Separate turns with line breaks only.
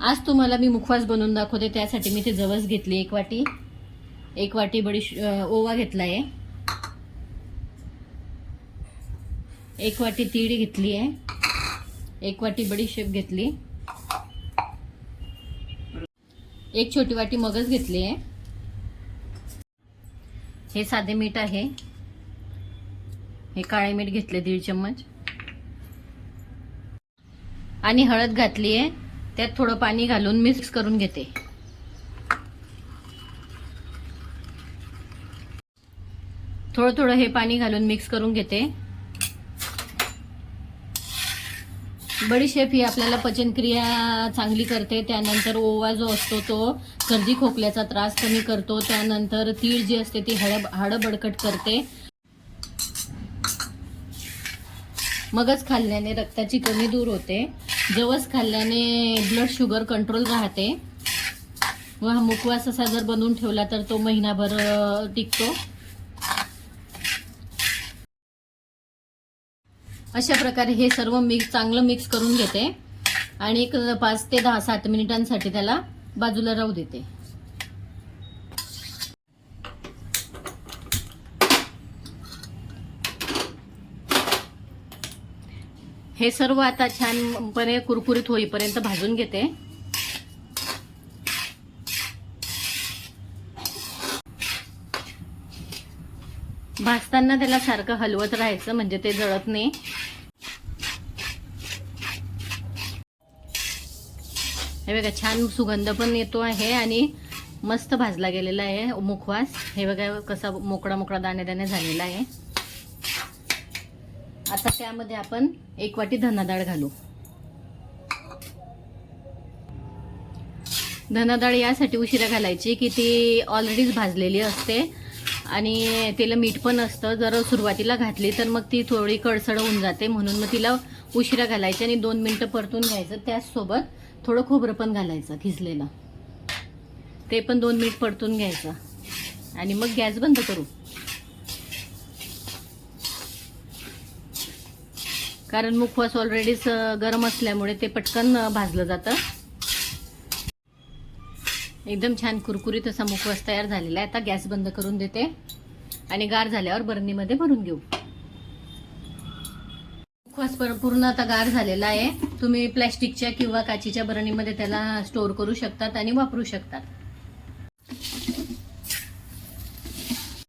आज तुम्हाला मी मुखवास बनवून दाखवते। त्यासाठी मी ते जवस घेतली एक वाटी ओवा घेतला आहे, 1 वाटी तीळ घेतली आहे, 1 वाटी बडीशेप घेतली, 1 छोटी वाटी मगज घेतली आहे, हे साधे मीठ आहे, हे काळे मीठ घेतले 1.5 चम्मच आणि हळद घातली आहे। त्यात थोडं पाणी घालून मिक्स करून घेते। थोडं थोडं हे पाणी घालून मिक्स करून घेते। बडीशेप ही आपल्याला पचनक्रिया चांगली करते। त्यानंतर ओवा जो असतो तो सर्दी खोकल्याचा त्रास कमी करतो। त्यानंतर तीळ जी असते ती हाडं बळकट करते। मगज खाल्ल्याने रक्ताची कमी दूर होते। जवस खाल्ल्याने ब्लड शुगर कंट्रोल राहते व हा मुखवास असा जर बनवून ठेवला तर तो महिनाभर टिकतो। अशा प्रकारे हे सर्व चांगलं मिक्स करून घेते आणि 5 ते 7 मिनिटांसाठी त्याला बाजूला राहू देते। हे सर्व आता छानपणे कुरकुरीत होईपर्यंत भाजून घेते। भाजताना त्याला सारखं हलवत राहायचं म्हणजे ते जळत नाही। हे बघा छान सुगंध पण येतो आहे आणि मस्त भाजला गेलेला आहे मुखवास। हे बघा कसा मोकळा मोकळा दाणे दाणे झालेला आहे। आता त्यामध्ये आपण 1 वाटी धना डाळ घालू। धना डाळ यासाठी उशिरा घालायची की ती ऑलरेडीच भाजलेली असते आणि तिला मीठ पण असतं। जर सुरुवातीला घातली तर मग ती थोडी कडसड होऊन जाते, म्हणून मग तिला उशिरा घालायची आणि 2 मिनिटं परतून घ्यायचं। त्याचसोबत थोडं खोबरं पण घालायचं खिसलेलं, ते पण 2 मिनिट परतून घ्यायचं आणि मग गॅस बंद करू, कारण मुखवास ऑलरेडीच गरम असल्यामुळे ते पटकन भाजलं जातं। एकदम छान कुरकुरीत असा मुखवास तयार झालेला आहे। आता गॅस बंद करून देते आणि गार झाल्यावर बरणीमध्ये भरून घेऊ। मुखवास पूर्ण आता गार झालेला आहे। तुम्ही प्लॅस्टिकच्या किंवा काचीच्या बरणीमध्ये त्याला स्टोअर करू शकतात आणि वापरू शकतात।